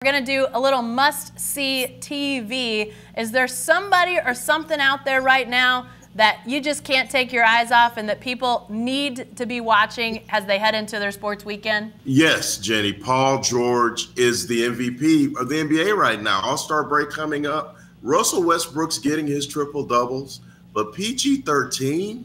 We're going to do a little must-see TV. Is there somebody or something out there right now that you just can't take your eyes off and that people need to be watching as they head into their sports weekend? Yes, Jenny. Paul George is the MVP of the NBA right now. All-Star break coming up. Russell Westbrook's getting his triple-doubles, but PG-13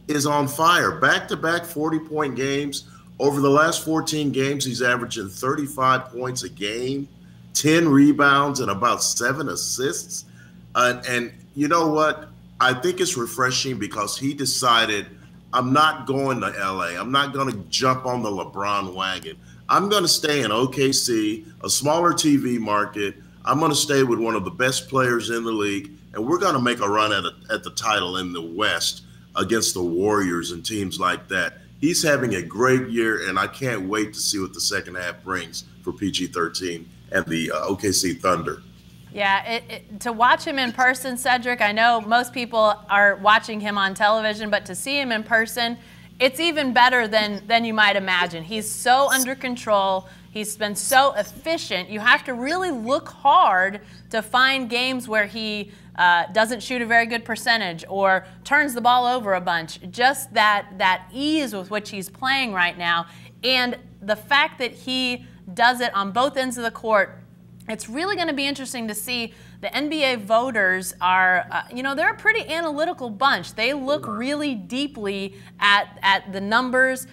is on fire. Back-to-back 40-point games. Over the last 14 games, he's averaging 35 points a game, 10 rebounds, and about 7 assists. And you know what? I think it's refreshing because he decided, I'm not going to LA. I'm not going to jump on the LeBron wagon. I'm going to stay in OKC, a smaller TV market. I'm going to stay with one of the best players in the league, and we're going to make a run at the title in the West against the Warriors and teams like that. He's having a great year, and I can't wait to see what the second half brings for PG-13 and the OKC Thunder. Yeah, to watch him in person, Cedric, I know most people are watching him on television, but to see him in person, it's even better than you might imagine. He's so under control. He's been so efficient. You have to really look hard to find games where he doesn't shoot a very good percentage or turns the ball over a bunch. Just that ease with which he's playing right now, and the fact that he does it on both ends of the court. It's really going to be interesting to see. The NBA voters are, they're a pretty analytical bunch. They look really deeply at the numbers.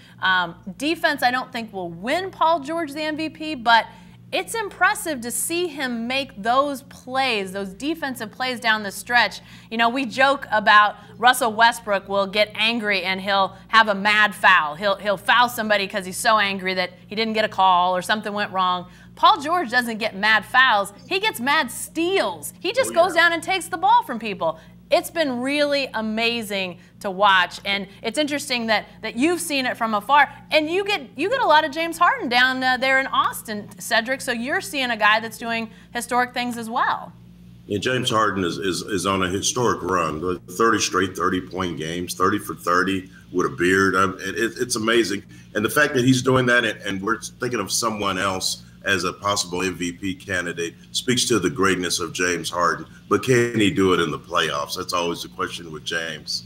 Defense, I don't think will win Paul George the MVP, but it's impressive to see him make those plays, those defensive plays down the stretch. You know, we joke about Russell Westbrook will get angry and he'll have a mad foul. He'll foul somebody because he's so angry that he didn't get a call or something went wrong. Paul George doesn't get mad fouls. He gets mad steals. He just goes down and takes the ball from people. It's been really amazing to watch, and it's interesting that you've seen it from afar, and you get a lot of James Harden down there in Austin, Cedric, so you're seeing a guy that's doing historic things as well. Yeah, James Harden is on a historic run, 30 straight 30-point games, 30 for 30 with a beard. It's amazing, and the fact that he's doing that, and we're thinking of someone else as a possible MVP candidate speaks to the greatness of James Harden. But can he do it in the playoffs? That's always the question with James.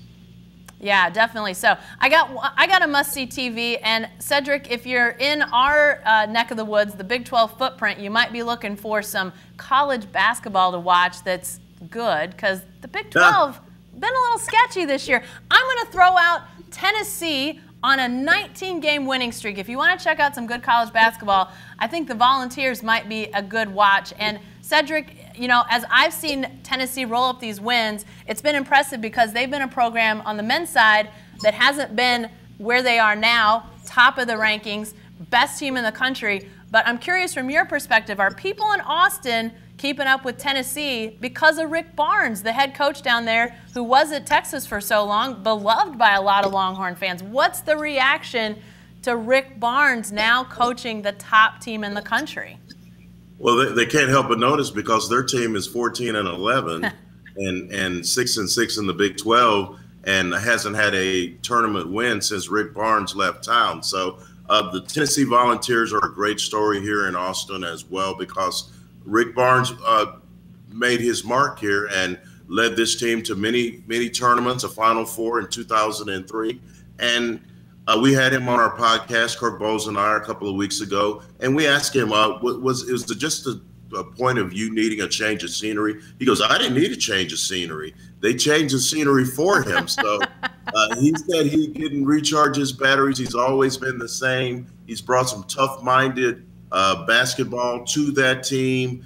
Yeah, definitely. So I got a must-see TV. And Cedric, if you're in our neck of the woods, the Big 12 footprint, you might be looking for some college basketball to watch that's good, because the Big 12 been a little sketchy this year. I'm going to throw out Tennessee on a 19-game winning streak. If you want to check out some good college basketball, I think the Volunteers might be a good watch. And Cedric, as I've seen Tennessee roll up these wins, it's been impressive because they've been a program on the men's side that hasn't been where they are now, top of the rankings, best team in the country. But I'm curious from your perspective, are people in Austin keeping up with Tennessee because of Rick Barnes, the head coach down there who was at Texas for so long, beloved by a lot of Longhorn fans? What's the reaction to Rick Barnes now coaching the top team in the country? Well, they can't help but notice because their team is 14-11 and 6-6 in the Big 12 and hasn't had a tournament win since Rick Barnes left town. So the Tennessee Volunteers are a great story here in Austin as well, because Rick Barnes made his mark here and led this team to many tournaments, a Final Four in 2003. And we had him on our podcast, Kirk Bowles and I, a couple of weeks ago, and we asked him, was it just a point of you needing a change of scenery? He goes, I didn't need a change of scenery. They changed the scenery for him. So he said he didn't recharge his batteries. He's always been the same. He's brought some tough-minded basketball to that team.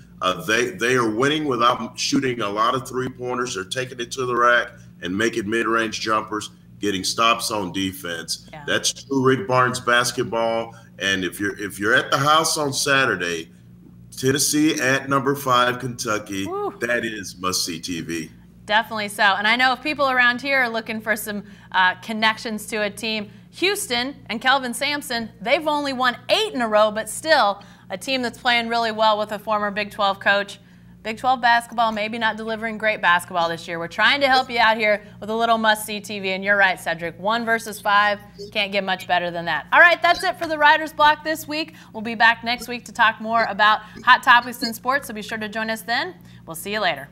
They are winning without shooting a lot of three-pointers. They're taking it to the rack and making mid-range jumpers, getting stops on defense. Yeah. That's true Rick Barnes basketball. And if you're at the house on Saturday, Tennessee at number 5 Kentucky, that is must-see TV. Definitely so. And I know if people around here are looking for some connections to a team, Houston and Kelvin Sampson, they've only won 8 in a row, but still a team that's playing really well with a former Big 12 coach. Big 12 basketball, maybe not delivering great basketball this year. We're trying to help you out here with a little must-see TV, and you're right, Cedric. 1 versus 5, can't get much better than that. All right, that's it for the Writer's Block this week. We'll be back next week to talk more about hot topics in sports, so be sure to join us then. We'll see you later.